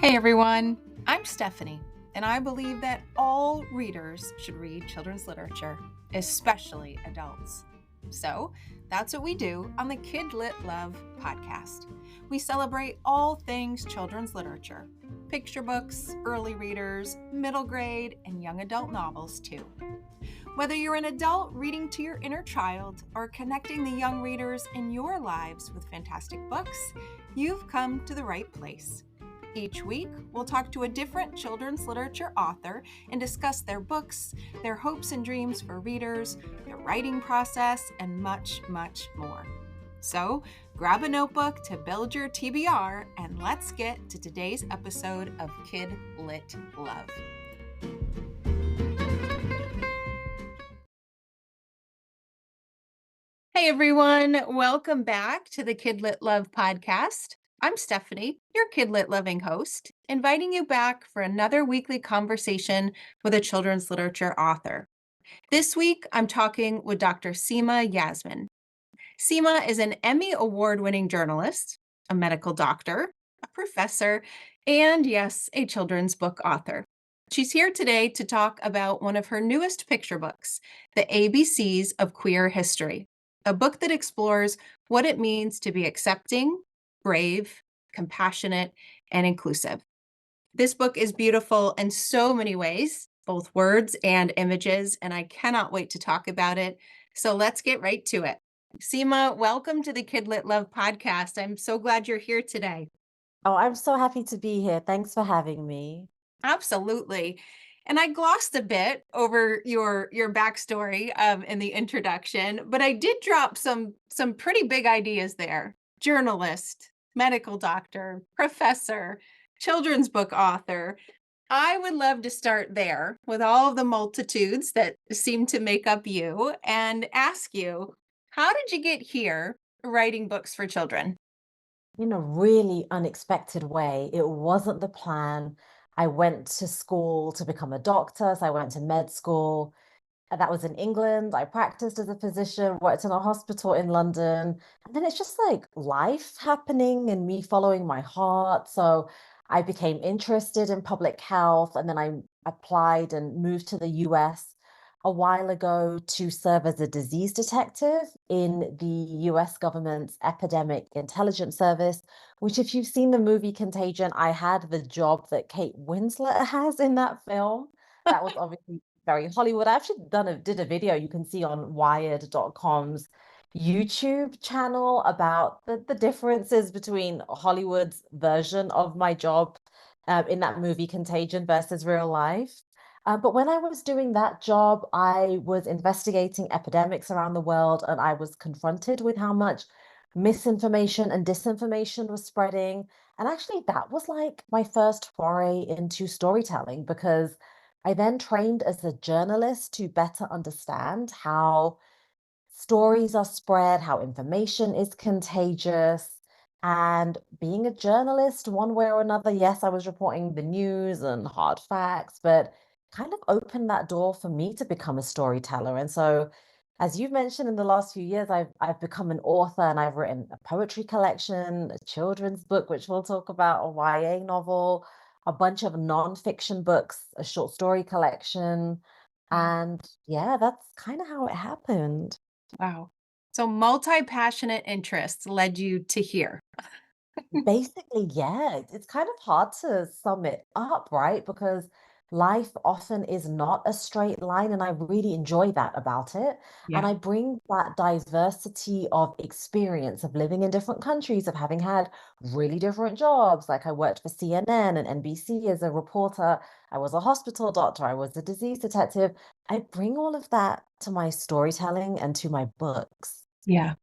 Hey everyone, I'm Stephanie, and I believe that all readers should read children's literature, especially adults. So that's what we do on the KidLit Love podcast. We celebrate all things children's literature, picture books, early readers, middle grade, and young adult novels too. Whether you're an adult reading to your inner child or connecting the young readers in your lives with fantastic books, you've come to the right place. Each week, we'll talk to a different children's literature author and discuss their books, their hopes and dreams for readers, their writing process, and much, much more. So, grab a notebook to build your TBR, and let's get to today's episode of KidLit Love. Hey everyone, welcome back to the KidLit Love podcast. I'm Stephanie, your KidLit loving host, inviting you back for another weekly conversation with a children's literature author. This week, I'm talking with Dr. Seema Yasmin. Seema is an Emmy award-winning journalist, a medical doctor, a professor, and yes, a children's book author. She's here today to talk about one of her newest picture books, The ABCs of Queer History, a book that explores what it means to be accepting, brave, compassionate, and inclusive. This book is beautiful in so many ways, both words and images, and I cannot wait to talk about it. So let's get right to it. Seema, welcome to the KidLit Love podcast. I'm so glad you're here today. Oh, I'm so happy to be here. Thanks for having me. Absolutely. And I glossed a bit over your backstory in the introduction, but I did drop some pretty big ideas there. Journalist, medical doctor, professor, children's book author. I would love to start there with all of the multitudes that seem to make up you and ask you, how did you get here writing books for children? In a really unexpected way. It wasn't the plan. I went to school to become a doctor, so I went to med school. And that was in England. I practiced as a physician, worked in a hospital in London. And then it's just like life happening and me following my heart. So I became interested in public health. And then I applied and moved to the US a while ago to serve as a disease detective in the US government's Epidemic Intelligence Service, which, if you've seen the movie Contagion, I had the job that Kate Winslet has in that film. That was obviously very Hollywood. I actually did a video you can see on Wired.com's YouTube channel about the differences between Hollywood's version of my job in that movie Contagion versus real life. But when I was doing that job, I was investigating epidemics around the world, and I was confronted with how much misinformation and disinformation was spreading. And actually, that was like my first foray into storytelling because I then trained as a journalist to better understand how stories are spread, how information is contagious. And being a journalist, one way or another, yes, I was reporting the news and hard facts, but kind of opened that door for me to become a storyteller. And so, as you've mentioned in the last few years, I've become an author and I've written a poetry collection, a children's book, which we'll talk about, a YA novel, a bunch of nonfiction books, a short story collection. And yeah, that's kind of how it happened. Wow. So multi-passionate interests led you to here. Basically, yeah, it's kind of hard to sum it up, right? Because life often is not a straight line, and I really enjoy that about it. And Yeah. I bring that diversity of experience of living in different countries, of having had really different jobs. Like I worked for CNN and NBC as a reporter, I was a hospital doctor, I was a disease detective. I bring all of that to my storytelling and to my books. Yeah.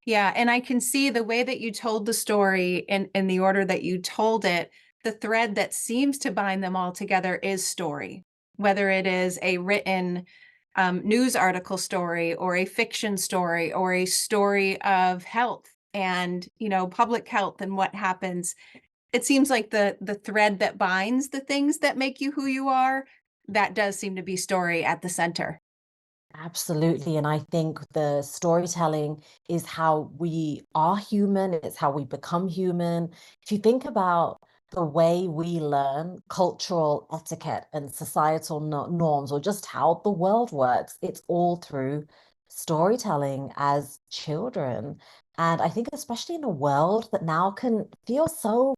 Yeah. And I can see the way that you told the story in the order that you told it, the thread that seems to bind them all together is story, whether it is a written news article story or a fiction story or a story of health and, public health and what happens. It seems like the thread that binds the things that make you who you are, that does seem to be story at the center. Absolutely. And I think the storytelling is how we are human, it's how we become human. If you think about the way we learn cultural etiquette and societal norms, or just how the world works, it's all through storytelling as children. And I think, especially in a world that now can feel so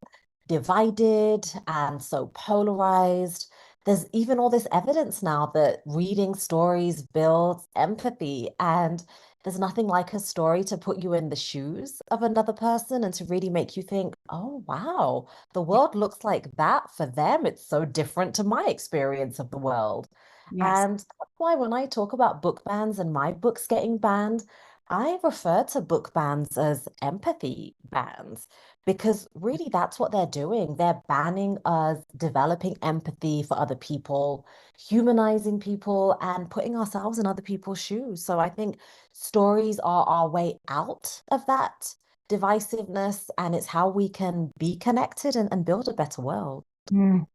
divided and so polarized, there's even all this evidence now that reading stories builds empathy. And there's nothing like a story to put you in the shoes of another person and to really make you think, oh, wow, the world looks like that for them. It's so different to my experience of the world. Yes. And that's why when I talk about book bans and my books getting banned, I refer to book bans as empathy bans, because really that's what they're doing. They're banning us developing empathy for other people, humanizing people, and putting ourselves in other people's shoes. So I think stories are our way out of that divisiveness, and it's how we can be connected and build a better world. Mm.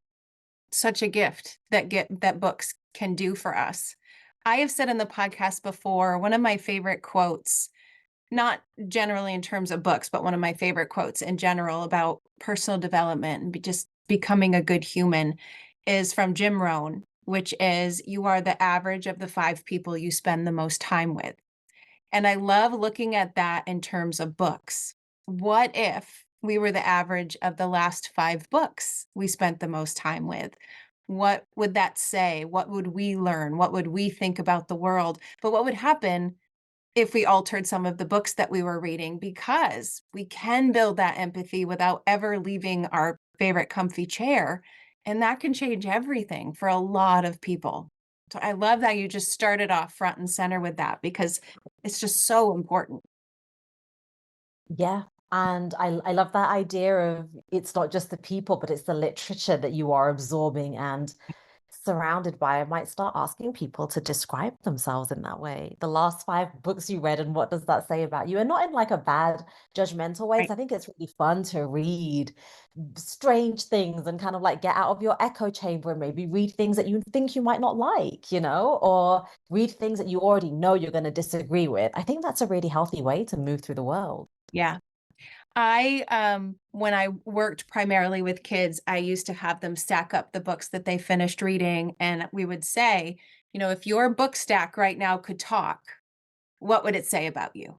Such a gift that books can do for us. I have said in the podcast before, one of my favorite quotes, not generally in terms of books, but one of my favorite quotes in general about personal development and just becoming a good human is from Jim Rohn, which is, "You are the average of the 5 people you spend the most time with." And I love looking at that in terms of books. What if we were the average of the last 5 books we spent the most time with? What would that say? What would we learn? What would we think about the world? But what would happen if we altered some of the books that we were reading? Because we can build that empathy without ever leaving our favorite comfy chair. And that can change everything for a lot of people. So I love that you just started off front and center with that because it's just so important. Yeah. And I love that idea of it's not just the people, but it's the literature that you are absorbing and surrounded by. I might start asking people to describe themselves in that way. The last 5 books you read, and what does that say about you? And not in like a bad, judgmental way. Right. So I think it's really fun to read strange things and kind of like get out of your echo chamber and maybe read things that you think you might not like, or read things that you already know you're going to disagree with. I think that's a really healthy way to move through the world. Yeah. When I worked primarily with kids, I used to have them stack up the books that they finished reading. And we would say, if your book stack right now could talk, what would it say about you?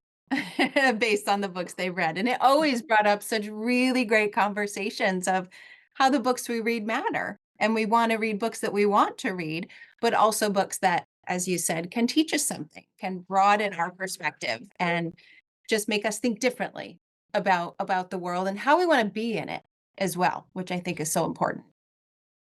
Based on the books they read. And it always brought up such really great conversations of how the books we read matter. And we want to read books that we want to read, but also books that, as you said, can teach us something, can broaden our perspective and just make us think differently about the world and how we want to be in it as well, which I think is so important.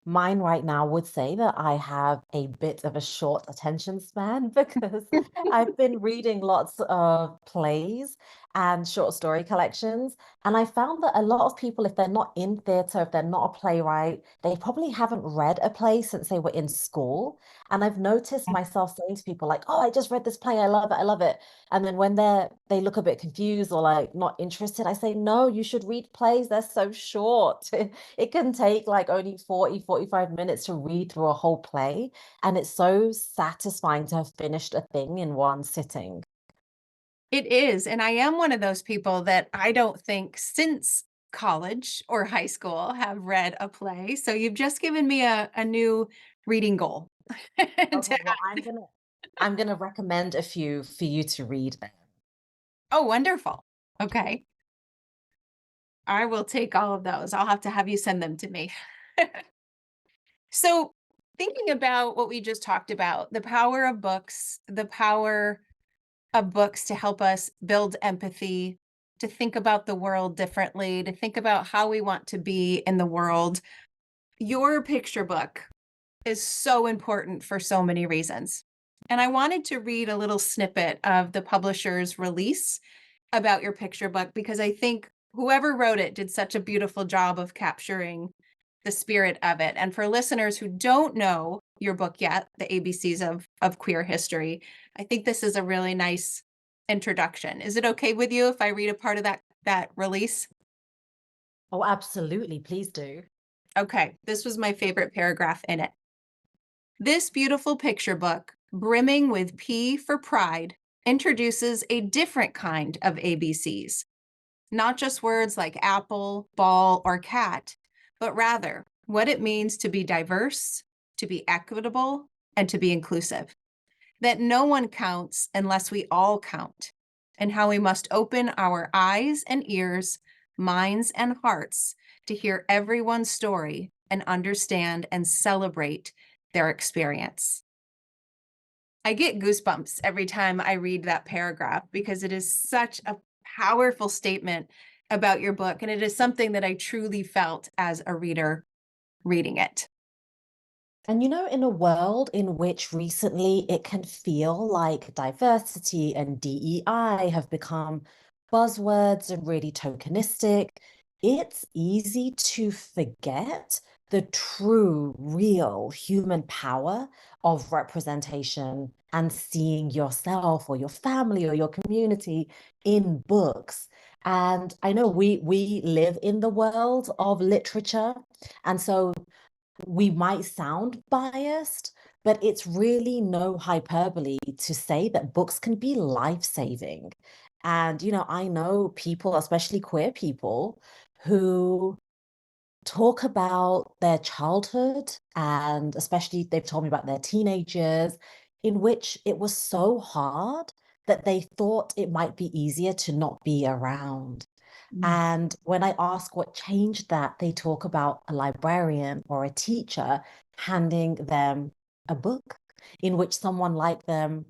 Mine right now would say that I have a bit of a short attention span because I've been reading lots of plays and short story collections. And I found that a lot of people, if they're not in theatre, if they're not a playwright, they probably haven't read a play since they were in school. And I've noticed myself saying to people like, "Oh, I just read this play. I love it. I love it." And then when they look a bit confused or like not interested, I say, "No, you should read plays. They're so short." It can take like only 40, 45 minutes to read through a whole play. And it's so satisfying to have finished a thing in one sitting. It is, and I am one of those people that I don't think since college or high school have read a play, so you've just given me a new reading goal. Okay, To well, I'm gonna recommend a few for you to read then. Oh, wonderful. Okay. I will take all of those. I'll have you send them to me. So, thinking about what we just talked about, the power of books, the power of books to help us build empathy, to think about the world differently, to think about how we want to be in the world. Your picture book is so important for so many reasons. And I wanted to read a little snippet of the publisher's release about your picture book because I think whoever wrote it did such a beautiful job of capturing the spirit of it. And for listeners who don't know your book yet, The ABCs of Queer History, I think this is a really nice introduction. Is it okay with you if I read a part of that release? Oh, absolutely. Please do. Okay, this was my favorite paragraph in it. This beautiful picture book, brimming with P for pride, introduces a different kind of ABCs, not just words like apple, ball, or cat, but rather what it means to be diverse, to be equitable, and to be inclusive. That no one counts unless we all count, and how we must open our eyes and ears, minds and hearts to hear everyone's story and understand and celebrate their experience. I get goosebumps every time I read that paragraph because it is such a powerful statement about your book. And it is something that I truly felt as a reader reading it. And in a world in which recently it can feel like diversity and DEI have become buzzwords and really tokenistic, it's easy to forget the true, real human power of representation and seeing yourself or your family or your community in books. And I know we live in the world of literature. And so we might sound biased, but it's really no hyperbole to say that books can be life-saving. And, I know people, especially queer people, who talk about their childhood, and especially they've told me about their teenagers, in which it was so hard that they thought it might be easier to not be around. Mm. And when I ask what changed that, they talk about a librarian or a teacher handing them a book in which someone like them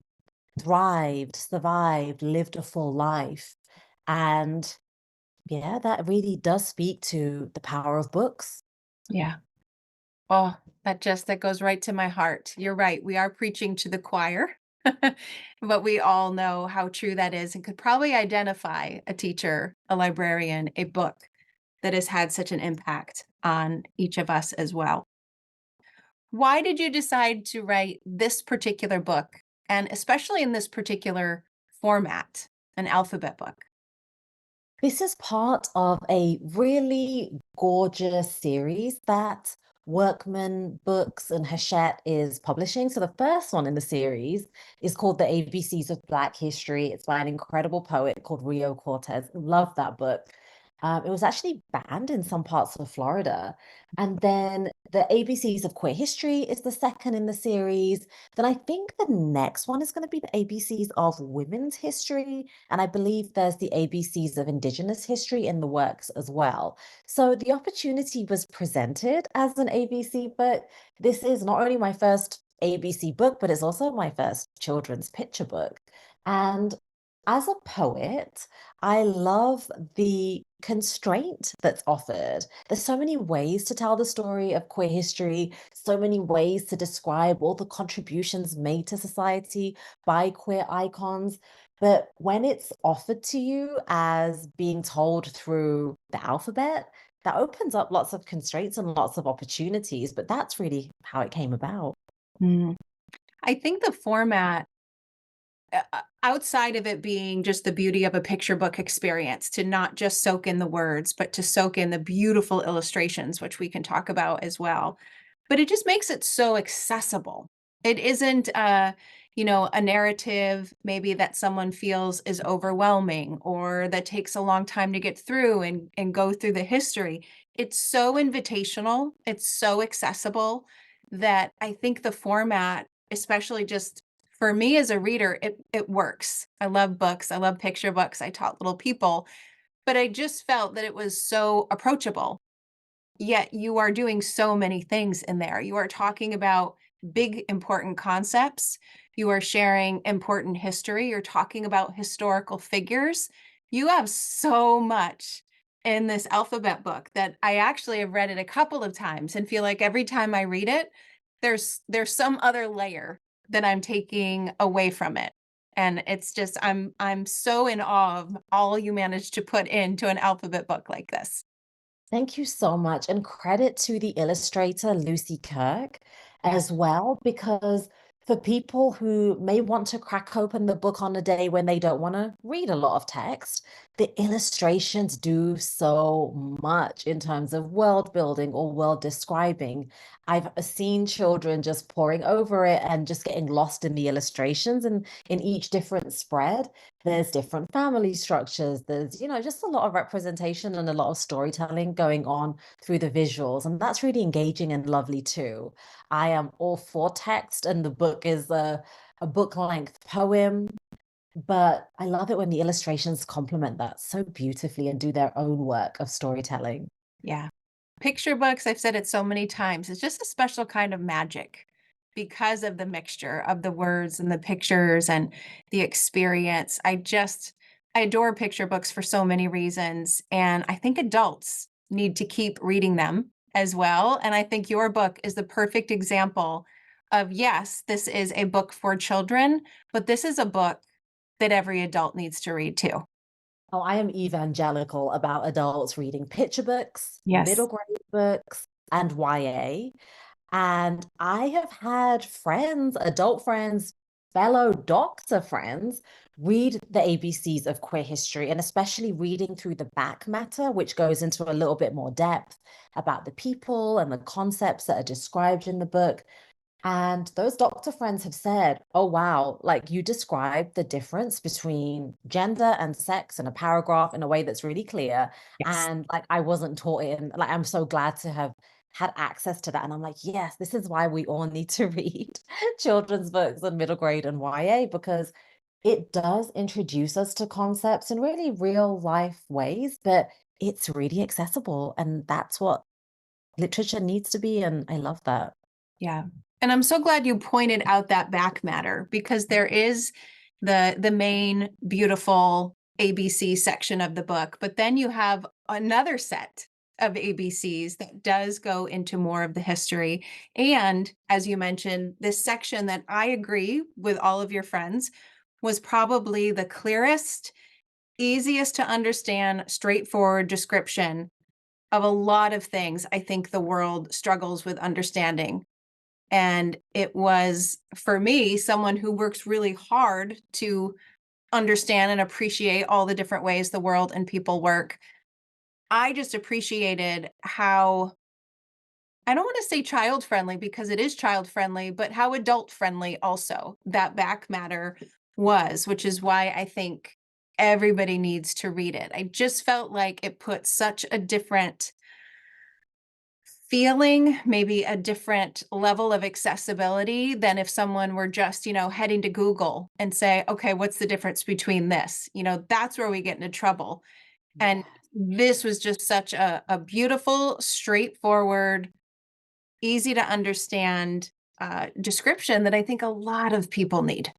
thrived, survived, lived a full life. And yeah, that really does speak to the power of books. Yeah. Oh, that goes right to my heart. You're right. We are preaching to the choir, but we all know how true that is and could probably identify a teacher, a librarian, a book that has had such an impact on each of us as well. Why did you decide to write this particular book, and especially in this particular format, an alphabet book? This is part of a really gorgeous series that Workman Books and Hachette is publishing. So the first one in the series is called The ABCs of Black History. It's by an incredible poet called Rio Cortez. Love that book. It was actually banned in some parts of Florida. And then the ABCs of Queer History is the second in the series. Then I think the next one is going to be the ABCs of Women's History. And I believe there's the ABCs of Indigenous History in the works as well. So the opportunity was presented as an ABC book. This is not only my first ABC book, but it's also my first children's picture book. And as a poet, I love the constraint that's offered. There's so many ways to tell the story of queer history, so many ways to describe all the contributions made to society by queer icons. But when it's offered to you as being told through the alphabet, that opens up lots of constraints and lots of opportunities. But that's really how it came about. Mm. I think the format, outside of it being just the beauty of a picture book experience, to not just soak in the words, but to soak in the beautiful illustrations, which we can talk about as well. But it just makes it so accessible. It isn't a narrative maybe that someone feels is overwhelming or that takes a long time to get through and go through the history. It's so invitational, it's so accessible that I think the format, especially just for me as a reader, it works. I love books. I love picture books. I taught little people, but I just felt that it was so approachable. Yet you are doing so many things in there. You are talking about big, important concepts. You are sharing important history. You're talking about historical figures. You have so much in this alphabet book that I actually have read it a couple of times and feel like every time I read it, there's some other layer that I'm taking away from it. And it's just I'm so in awe of all you managed to put into an alphabet book like this. Thank you so much. And credit to the illustrator, Lucy Kirk, Yeah. as well, because For people who may want to crack open the book on a day when they don't want to read a lot of text, the illustrations do so much in terms of world building or world describing. I've seen children just poring over it and just getting lost in the illustrations, and in each different spread, there's different family structures. There's, just a lot of representation and a lot of storytelling going on through the visuals. And that's really engaging and lovely too. I am all for text, and the book is a book length poem. But I love it when the illustrations complement that so beautifully and do their own work of storytelling. Yeah. Picture books, I've said it so many times, it's just a special kind of magic because of the mixture of the words and the pictures and the experience. I adore picture books for so many reasons, and I think adults need to keep reading them as well, and I think your book is the perfect example of, yes, this is a book for children, but this is a book that every adult needs to read too. Oh, I am evangelical about adults reading picture books, middle Yes. grade books, and YA. And I have had friends, adult friends, fellow doctor friends, read the ABCs of queer history, and especially reading through the back matter, which goes into a little bit more depth about the people and the concepts that are described in the book. And those doctor friends have said, oh, wow, like you described the difference between gender and sex in a paragraph in a way that's really clear. Yes. And like I wasn't taught it. And like I'm so glad to have had access to that. And I'm like, yes, this is why we all need to read children's books in middle grade and YA, because it does introduce us to concepts in really real life ways, but it's really accessible. And that's what literature needs to be. And I love that. Yeah. And I'm so glad you pointed out that back matter because there is the main beautiful ABC section of the book, but then you have another set of ABCs that does go into more of the history. And as you mentioned, this section that I agree with all of your friends was probably the clearest, easiest to understand, straightforward description of a lot of things I think the world struggles with understanding. And it was, for me, someone who works really hard to understand and appreciate all the different ways the world and people work. I just appreciated how, I don't want to say child friendly because it is child friendly, but how adult friendly also that back matter was, which is why I think everybody needs to read it. I just felt like it put such a different feeling, maybe a different level of accessibility than if someone were just, heading to Google and say, okay, what's the difference between this? That's where we get into trouble. And Yeah. this was just such a beautiful, straightforward, easy to understand description that I think a lot of people need.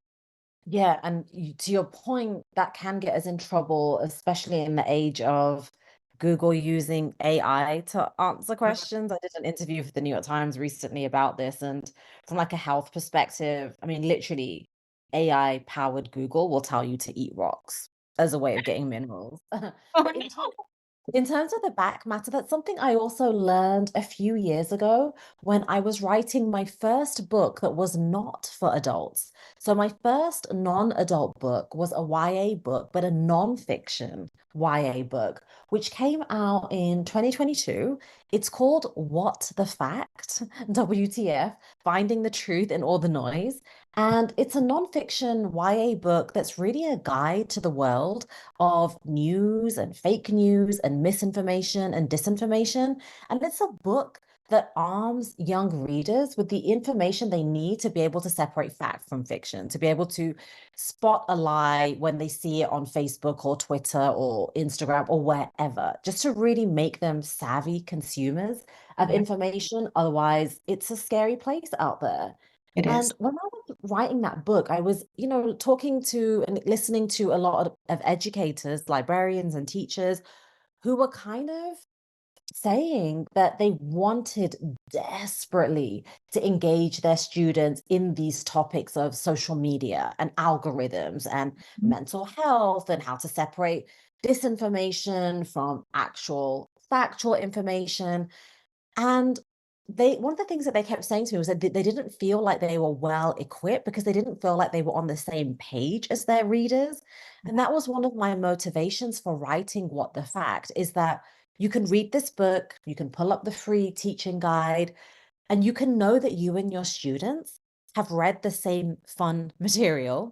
Yeah, and to your point, that can get us in trouble, especially in the age of Google using AI to answer questions. I did an interview for the New York Times recently about this, and from like a health perspective, I mean, literally, AI powered Google will tell you to eat rocks as a way of getting minerals. Oh, But in terms of the back matter, that's something I also learned a few years ago when I was writing my first book that was not for adults. So, my first non adult book was a YA book, but a non-fiction YA book, which came out in 2022. It's called What the Fact, WTF, Finding the Truth in All the Noise. And it's a non-fiction YA book that's really a guide to the world of news and fake news and misinformation and disinformation. And it's a book that arms young readers with the information they need to be able to separate fact from fiction, to be able to spot a lie when they see it on Facebook or Twitter or Instagram or wherever, just to really make them savvy consumers of yeah, information. Otherwise, it's a scary place out there. it is. And when I was writing that book, I was, talking to and listening to a lot of educators, librarians, and teachers who were kind of saying that they wanted desperately to engage their students in these topics of social media and algorithms and Mhm. mental health and how to separate disinformation from actual factual information. And they one of the things that they kept saying to me was that they didn't feel like they were well equipped because they didn't feel like they were on the same page as their readers. And that was one of my motivations for writing What the Fact is that you can read this book, you can pull up the free teaching guide, and you can know that you and your students have read the same fun material,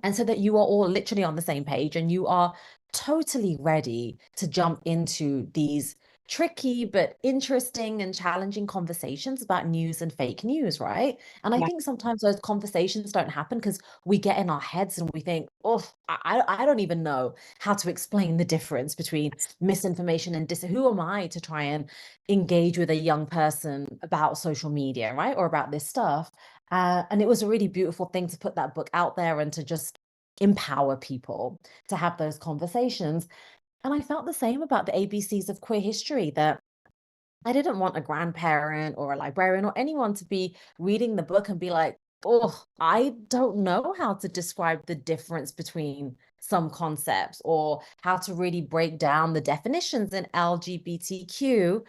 and so that you are all literally on the same page and you are totally ready to jump into these tricky but interesting and challenging conversations about news and fake news, right? And I Yeah. think sometimes those conversations don't happen because we get in our heads and we think, oh, I don't even know how to explain the difference between misinformation and who am I to try and engage with a young person about social media, right? Or about this stuff. And it was a really beautiful thing to put that book out there and to just empower people to have those conversations. And I felt the same about the ABCs of queer history, that I didn't want a grandparent or a librarian or anyone to be reading the book and be like, oh, I don't know how to describe the difference between some concepts or how to really break down the definitions in LGBTQ.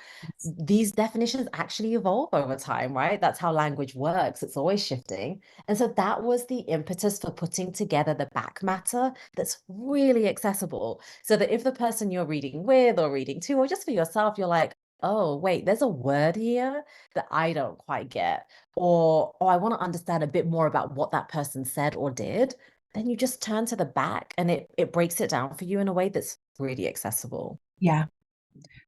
These definitions actually evolve over time, right? That's how language works. It's always shifting. And so that was the impetus for putting together the back matter that's really accessible. So that if the person you're reading with or reading to, or just for yourself, you're like, oh, wait, there's a word here that I don't quite get, or I want to understand a bit more about what that person said or did, then you just turn to the back and it breaks it down for you in a way that's really accessible. Yeah.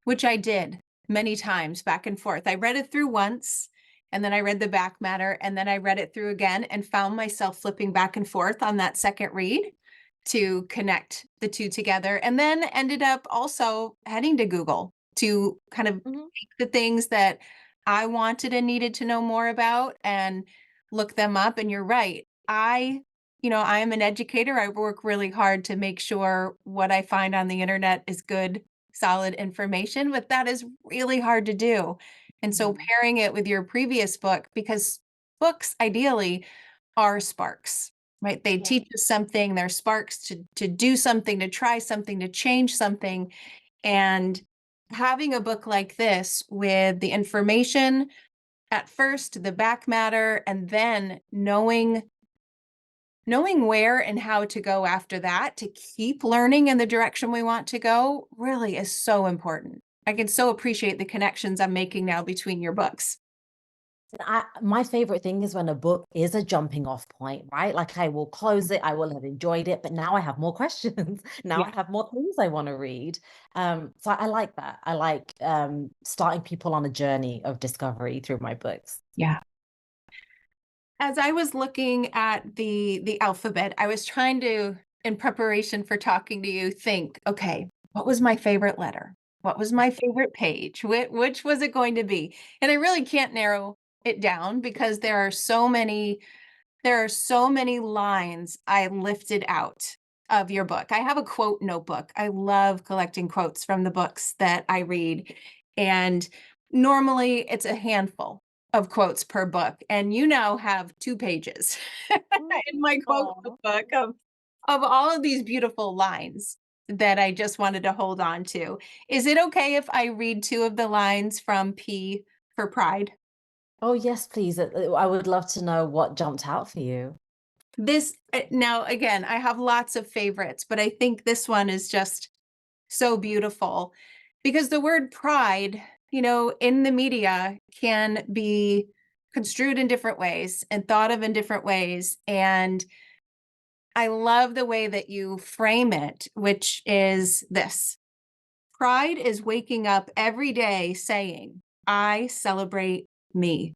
Which I did many times back and forth. I read it through once, and then I read the back matter, and then I read it through again and found myself flipping back and forth on that second read to connect the two together, and then ended up also heading to Google to kind of Mhm. take the things that I wanted and needed to know more about and look them up. And you're right. I am an educator. I work really hard to make sure what I find on the internet is good, solid information, but that is really hard to do. And so Mhm. pairing it with your previous book, because books ideally are sparks, right? They Yeah. teach us something, they're sparks to do something, to try something, to change something. And having a book like this with the information at first, the back matter, and then knowing where and how to go after that to keep learning in the direction we want to go really is so important. I can so appreciate the connections I'm making now between your books. My favorite thing is when a book is a jumping off point, right? Like I will close it, I will have enjoyed it, but now I have more questions. Now Yeah. I have more things I want to read. So I like that. I like starting people on a journey of discovery through my books. Yeah. As I was looking at the alphabet, I was trying to, in preparation for talking to you, think, okay, what was my favorite letter? What was my favorite page? Which was it going to be? And I really can't narrow it down because there are so many lines I lifted out of your book. I have a quote notebook. I love collecting quotes from the books that I read. And normally it's a handful of quotes per book. And you now have 2 pages in my quote Oh. notebook of all of these beautiful lines that I just wanted to hold on to. Is it okay if I read 2 of the lines from P for Pride? Oh, yes, please. I would love to know what jumped out for you. This now again, I have lots of favorites, but I think this one is just so beautiful because the word pride, in the media can be construed in different ways and thought of in different ways. And I love the way that you frame it, which is this: pride is waking up every day saying, I celebrate me.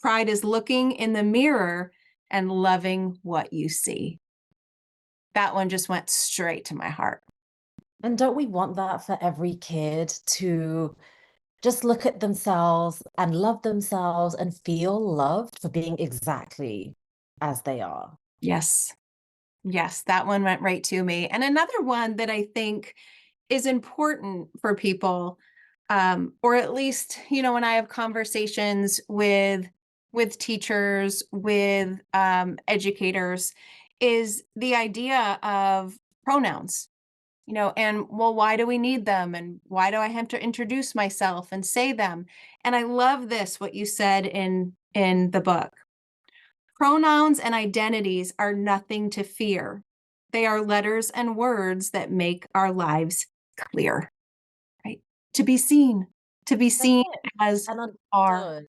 Pride is looking in the mirror and loving what you see. That one just went straight to my heart. And don't we want that for every kid to just look at themselves and love themselves and feel loved for being exactly as they are? Yes. Yes, that one went right to me. And another one that I think is important for people, or at least, when I have conversations with teachers, with educators, is the idea of pronouns. and well, why do we need them? And why do I have to introduce myself and say them? And I love this, what you said in the book. Pronouns and identities are nothing to fear. They are letters and words that make our lives clear, right? To be seen, to be That's seen it, as and are. understood.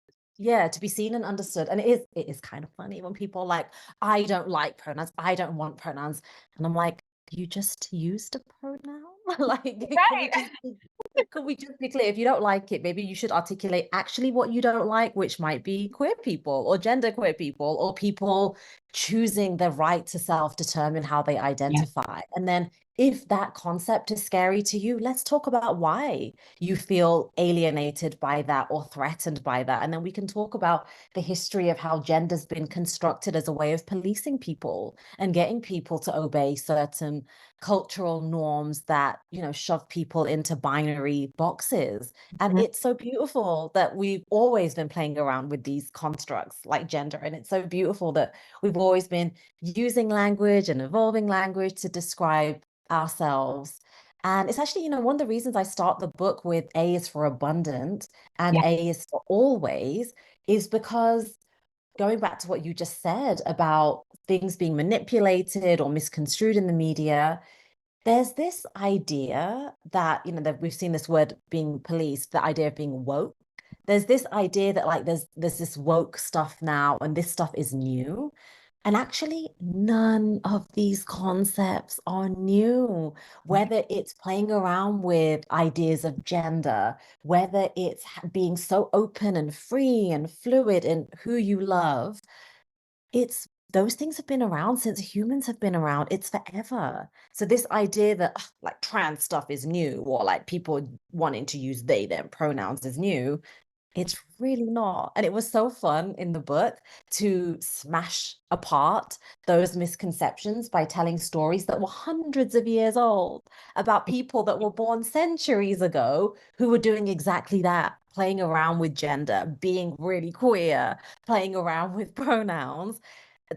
Yeah, to be seen and understood, and it is kind of funny when people are like, "I don't like pronouns, I don't want pronouns," and I'm like, "You just used a pronoun? Like, Right. can we just be clear? If you don't like it, maybe you should articulate actually what you don't like, which might be queer people or genderqueer people or people choosing the right to self-determine how they Yeah. identify, and then if that concept is scary to you, let's talk about why you feel alienated by that or threatened by that. And then we can talk about the history of how gender's been constructed as a way of policing people and getting people to obey certain cultural norms that, shove people into binary boxes. And Mhm. it's so beautiful that we've always been playing around with these constructs like gender. And it's so beautiful that we've always been using language and evolving language to describe ourselves. And it's actually, one of the reasons I start the book with A is for abundant and Yeah. A is for always is because going back to what you just said about things being manipulated or misconstrued in the media, there's this idea that, that we've seen this word being policed, the idea of being woke. There's this idea that like there's this woke stuff now and this stuff is new. And actually, none of these concepts are new. Whether it's playing around with ideas of gender, whether it's being so open and free and fluid in who you love, it's those things have been around since humans have been around. It's forever. So this idea that like trans stuff is new or like people wanting to use they, them pronouns is new, it's really not. And it was so fun in the book to smash apart those misconceptions by telling stories that were hundreds of years old about people that were born centuries ago who were doing exactly that, playing around with gender, being really queer, playing around with pronouns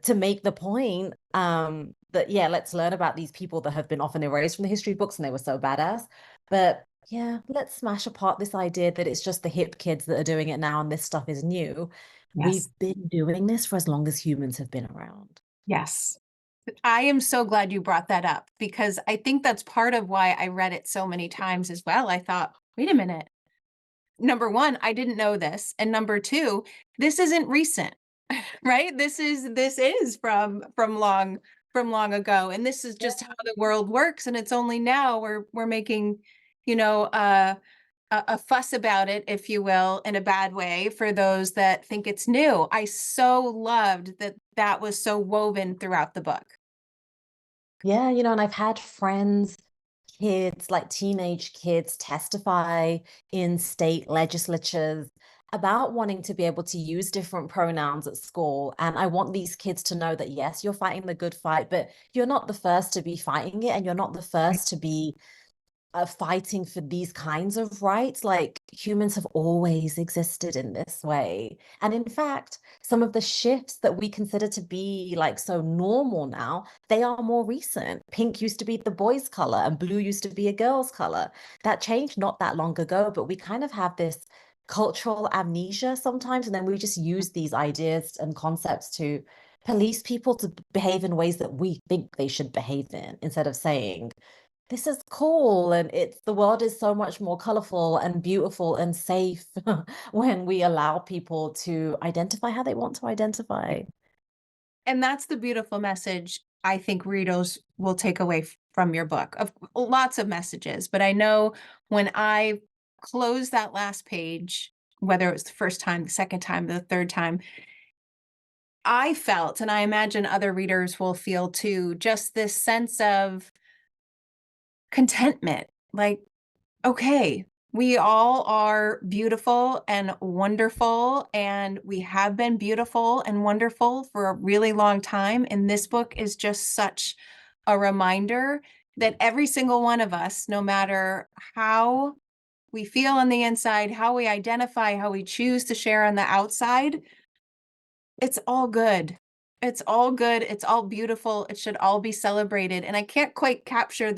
to make the point that yeah, let's learn about these people that have been often erased from the history books and they were so badass. But yeah, let's smash apart this idea that it's just the hip kids that are doing it now and this stuff is new. We've Yes. been doing this for as long as humans have been around. Yes. I am so glad you brought that up because I think that's part of why I read it so many times as well. I thought, wait a minute. Number one, I didn't know this. And number two, this isn't recent, right? This is from long ago. And this is just how the world works. And it's only now we're making, you know, uh a fuss about it, if you will, in a bad way for those that think it's new. I so loved that that was so woven throughout the book. Yeah, and I've had friends, kids, like teenage kids, testify in state legislatures about wanting to be able to use different pronouns at school. And I want these kids to know that, yes, you're fighting the good fight, but you're not the first to be fighting it, and you're not the first to be fighting for these kinds of rights. Like humans have always existed in this way. And in fact, some of the shifts that we consider to be like so normal now, they are more recent. Pink used to be the boys' color and blue used to be a girl's color. That changed not that long ago, but we kind of have this cultural amnesia sometimes. And then we just use these ideas and concepts to police people to behave in ways that we think they should behave in instead of saying, this is cool, and it's the world is so much more colorful and beautiful and safe when we allow people to identify how they want to identify. And that's the beautiful message I think readers will take away from your book. Of lots of messages, but I know when I closed that last page, whether it was the first time, the second time, the third time, I felt, and I imagine other readers will feel too, just this sense of contentment. Like, okay, we all are beautiful and wonderful, and we have been beautiful and wonderful for a really long time. And this book is just such a reminder that every single one of us, no matter how we feel on the inside, how we identify, how we choose to share on the outside, it's all good. It's all good. It's all beautiful. It should all be celebrated. And I can't quite capture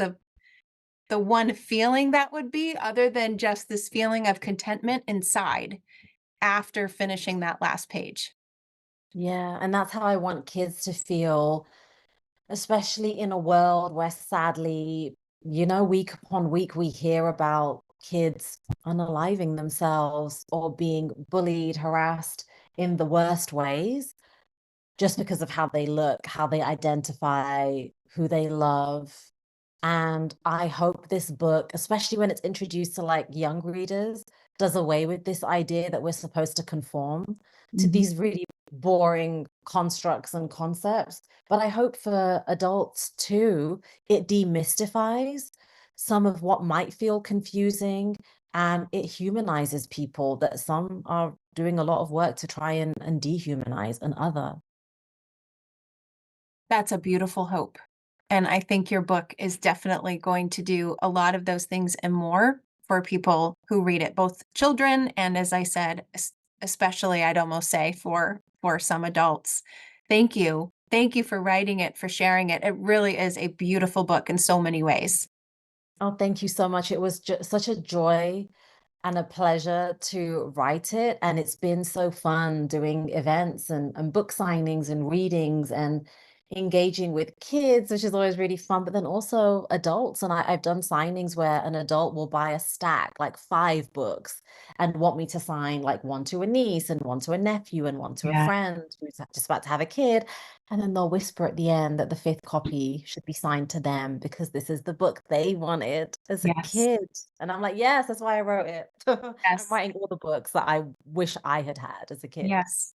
the one feeling that would be other than just this feeling of contentment inside after finishing that last page. Yeah, and that's how I want kids to feel, especially in a world where sadly, week upon week we hear about kids unaliving themselves or being bullied, harassed in the worst ways just because of how they look, how they identify, who they love. And I hope this book, especially when it's introduced to like young readers, does away with this idea that we're supposed to conform to Mhm. these really boring constructs and concepts. But I hope for adults too, it demystifies some of what might feel confusing and it humanizes people that some are doing a lot of work to try and dehumanize and other. That's a beautiful hope. And I think your book is definitely going to do a lot of those things and more for people who read it, both children and, as I said, especially I'd almost say for some adults. Thank you. Thank you for writing it, for sharing it. It really is a beautiful book in so many ways. Oh, thank you so much. It was such a joy and a pleasure to write it. And it's been so fun doing events and book signings and readings and engaging with kids, which is always really fun, but then also adults. And I've done signings where an adult will buy a stack, like 5 books, and want me to sign like one to a niece and one to a nephew and one to a Yeah. friend who's just about to have a kid. And then they'll whisper at the end that the 5th copy should be signed to them because this is the book they wanted as a Yes. kid. And I'm like, yes, that's why I wrote it. I'm Yes. writing all the books that I wish I had had as a kid. Yes.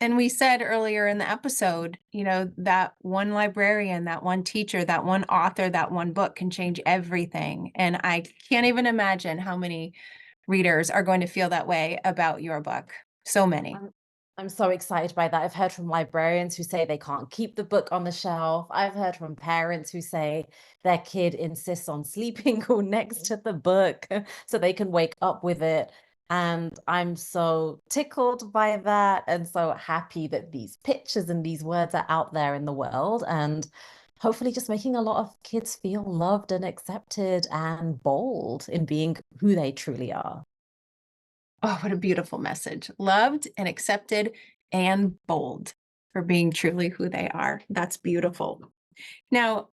And we said earlier in the episode, that one librarian, that one teacher, that one author, that one book can change everything. And I can't even imagine how many readers are going to feel that way about your book. So many. I'm I'm so excited by that. I've heard from librarians who say they can't keep the book on the shelf. I've heard from parents who say their kid insists on sleeping all next to the book so they can wake up with it. And I'm so tickled by that and so happy that these pictures and these words are out there in the world and hopefully just making a lot of kids feel loved and accepted and bold in being who they truly are. Oh, what a beautiful message. Loved and accepted and bold for being truly who they are. That's beautiful. Now,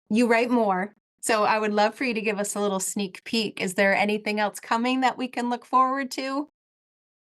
you write more. So I would love for you to give us a little sneak peek. Is there anything else coming that we can look forward to?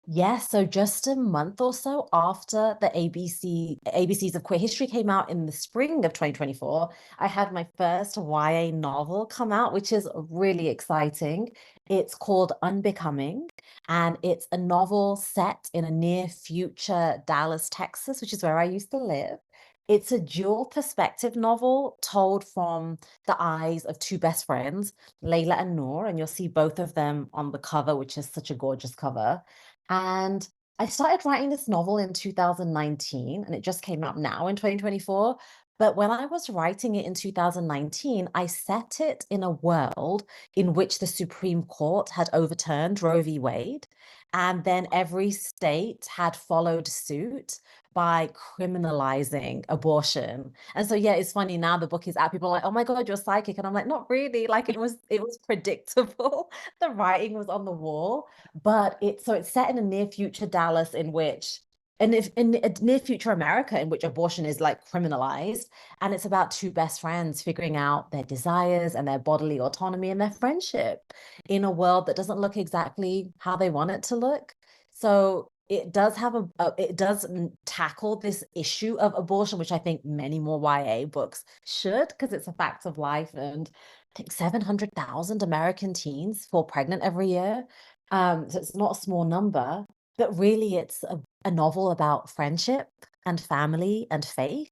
Yes, so just a month or so after the ABCs of Queer History came out in the spring of 2024, I had my first YA novel come out, which is really exciting. It's called Unbecoming, and it's a novel set in a near future Dallas, Texas, which is where I used to live. It's a dual perspective novel told from the eyes of 2 best friends, Layla and Noor, and you'll see both of them on the cover, which is such a gorgeous cover. And I started writing this novel in 2019, and it just came out now in 2024. But when I was writing it in 2019, I set it in a world in which the Supreme Court had overturned Roe v. Wade, and then every state had followed suit by criminalizing abortion. And so, yeah, it's funny now the book is out. People are like, "Oh my God, you're psychic," and I'm like, "Not really." Like it was predictable. The writing was on the wall, but it's set in a near future Dallas in which and if in a near future America in which abortion is like criminalized, and it's about 2 best friends figuring out their desires and their bodily autonomy and their friendship in a world that doesn't look exactly how they want it to look. So it does have it does tackle this issue of abortion, which I think many more YA books should, because it's a fact of life. And I think 700,000 American teens fall pregnant every year. So it's not a small number, but really it's a novel about friendship and family and faith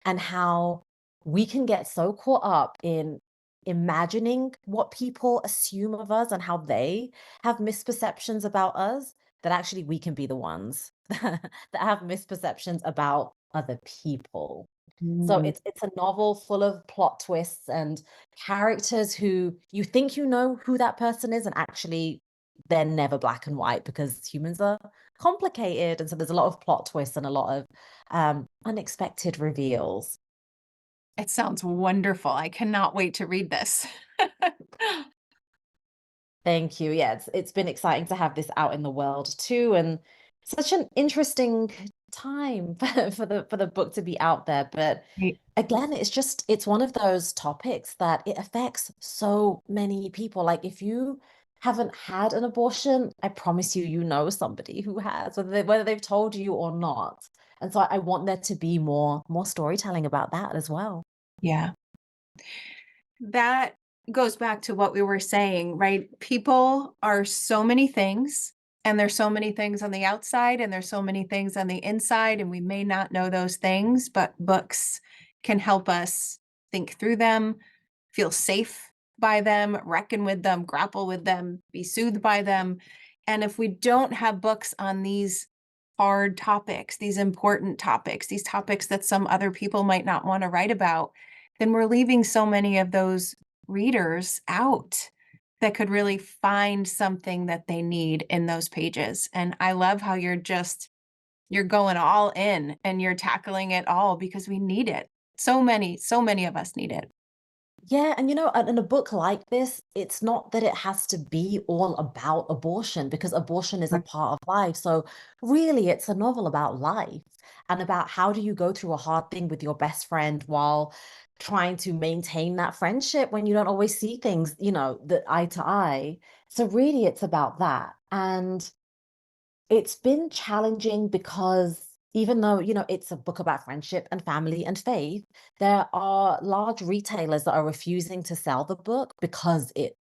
and how we can get so caught up in imagining what people assume of us and how they have misperceptions about us that actually we can be the ones that have misperceptions about other people. So Mm. it's a novel full of plot twists and characters who you think you know who that person is, and actually they're never black and white because humans are complicated. And so there's a lot of plot twists and a lot of unexpected reveals. It sounds wonderful. I cannot wait to read this. Thank you. Yeah, it's been exciting to have this out in the world too, and such an interesting time for the book to be out there. But Right. again, it's one of those topics that it affects so many people. Like if you haven't had an abortion, I promise you, you know somebody who has, whether they've told you or not. And so I want there to be more storytelling about that as well. Yeah. That goes back to what we were saying, right? People are so many things, and there's so many things on the outside, and there's so many things on the inside, and we may not know those things, but books can help us think through them, feel safe by them, reckon with them, grapple with them, be soothed by them. And if we don't have books on these hard topics, these important topics, these topics that some other people might not want to write about, then we're leaving so many of those readers out that could really find something that they need in those pages. And I love how you're going all in and you're tackling it all because we need it. So many of us need it. Yeah, and in a book like this, it's not that it has to be all about abortion because abortion is a Right. part of life. So really, it's a novel about life and about how do you go through a hard thing with your best friend while trying to maintain that friendship when you don't always see things, that eye to eye. So really, it's about that. And it's been challenging because even though, it's a book about friendship and family and faith, there are large retailers that are refusing to sell the book because it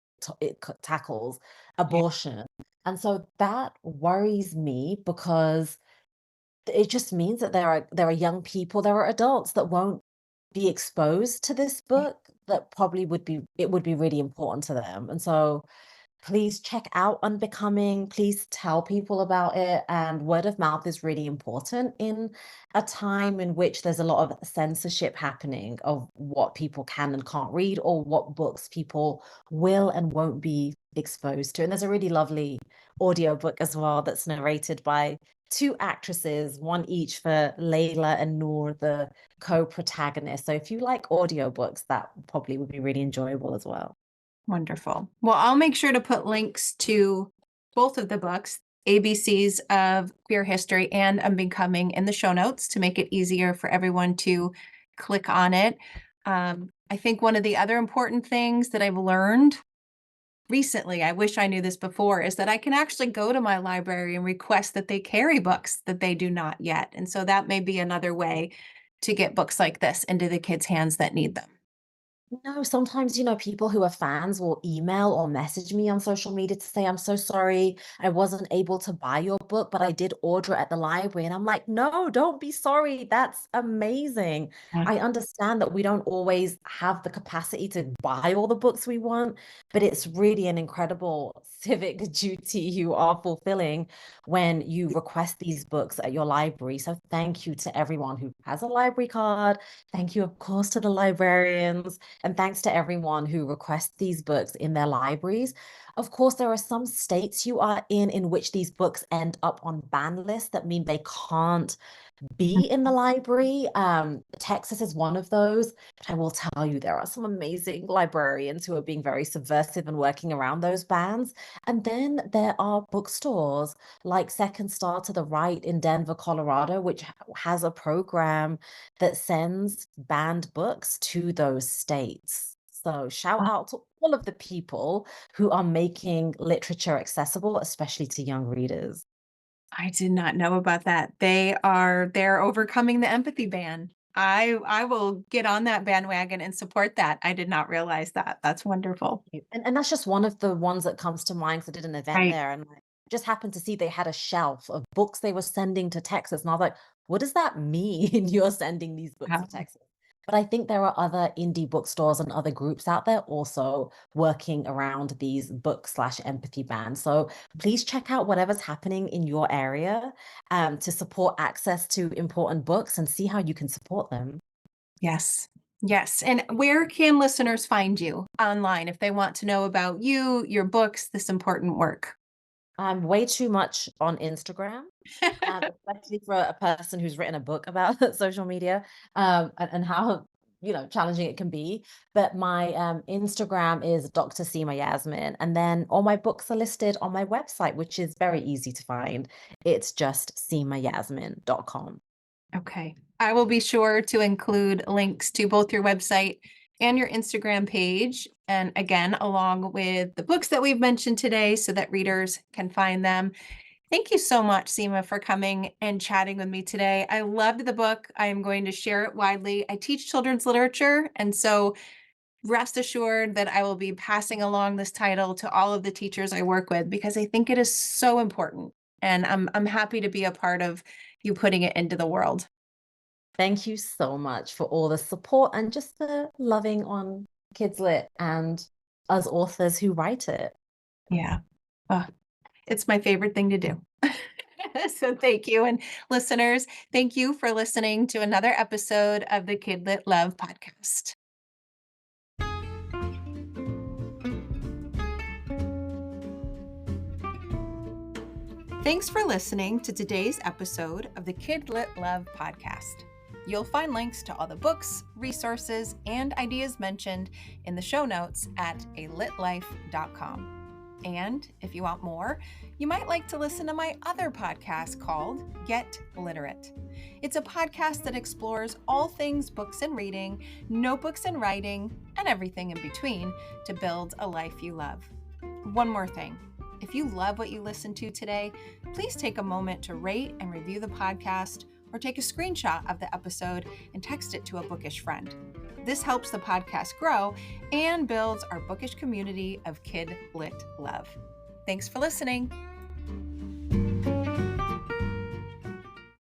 tackles Yeah. abortion. And so that worries me because it just means that there are young people, there are adults that won't be exposed to this book that probably would be really important to them. And so please check out Unbecoming. Please tell people about it. And word of mouth is really important in a time in which there's a lot of censorship happening of what people can and can't read or what books people will and won't be exposed to. And there's a really lovely audiobook as well that's narrated by two actresses, one each for Layla and Noor, the co-protagonists. So if you like audiobooks, that probably would be really enjoyable as well. Wonderful. Well, I'll make sure to put links to both of the books, ABCs of Queer History and Unbecoming, in the show notes to make it easier for everyone to click on it. I think one of the other important things that I've learned recently, I wish I knew this before, is that I can actually go to my library and request that they carry books that they do not yet. And so that may be another way to get books like this into the kids' hands that need them. No, sometimes, people who are fans will email or message me on social media to say, I'm so sorry, I wasn't able to buy your book, but I did order it at the library. And I'm like, no, don't be sorry. That's amazing. Yeah. I understand that we don't always have the capacity to buy all the books we want, but it's really an incredible civic duty you are fulfilling when you request these books at your library. So thank you to everyone who has a library card. Thank you, of course, to the librarians. And thanks to everyone who requests these books in their libraries. Of course, there are some states you are in which these books end up on ban lists that mean they can't be in the library. Texas is one of those. But I will tell you, there are some amazing librarians who are being very subversive and working around those bans. And then there are bookstores like Second Star to the Right in Denver, Colorado, which has a program that sends banned books to those states. So shout out to all of the people who are making literature accessible, especially to young readers. I did not know about that. They're overcoming the empathy ban. I will get on that bandwagon and support that. I did not realize that. That's wonderful. And that's just one of the ones that comes to mind 'cause I did an event Right. there and I just happened to see they had a shelf of books they were sending to Texas, and I was like, "What does that mean you're sending these books to Um, Texas?" But I think there are other indie bookstores and other groups out there also working around these book/empathy bans. So please check out whatever's happening in your area, to support access to important books and see how you can support them. yes. Yes. And where can listeners find you online if they want to know about you, your books, this important work? I'm way too much on Instagram, especially for a person who's written a book about social media, and how challenging it can be. But my Instagram is Dr. Seema Yasmin. And then all my books are listed on my website, which is very easy to find. It's just seemayasmin.com. Okay. I will be sure to include links to both your website and your Instagram page. And again, along with the books that we've mentioned today so that readers can find them. Thank you so much, Seema, for coming and chatting with me today. I loved the book. I am going to share it widely. I teach children's literature, and so rest assured that I will be passing along this title to all of the teachers I work with because I think it is so important. And I'm happy to be a part of you putting it into the world. Thank you so much for all the support and just the loving on Kids Lit and us authors who write it. Yeah. Uh, it's my favorite thing to do. So thank you. And listeners, thank you for listening to another episode of the KidLit Love podcast. Thanks for listening to today's episode of the KidLit Love podcast. You'll find links to all the books, resources, and ideas mentioned in the show notes at alitlife.com. And if you want more, you might like to listen to my other podcast called Get Literate. It's a podcast that explores all things books and reading, notebooks and writing, and everything in between to build a life you love. One more thing. If you love what you listened to today, please take a moment to rate and review the podcast or take a screenshot of the episode and text it to a bookish friend. This helps the podcast grow and builds our bookish community of KidLit Love. Thanks for listening.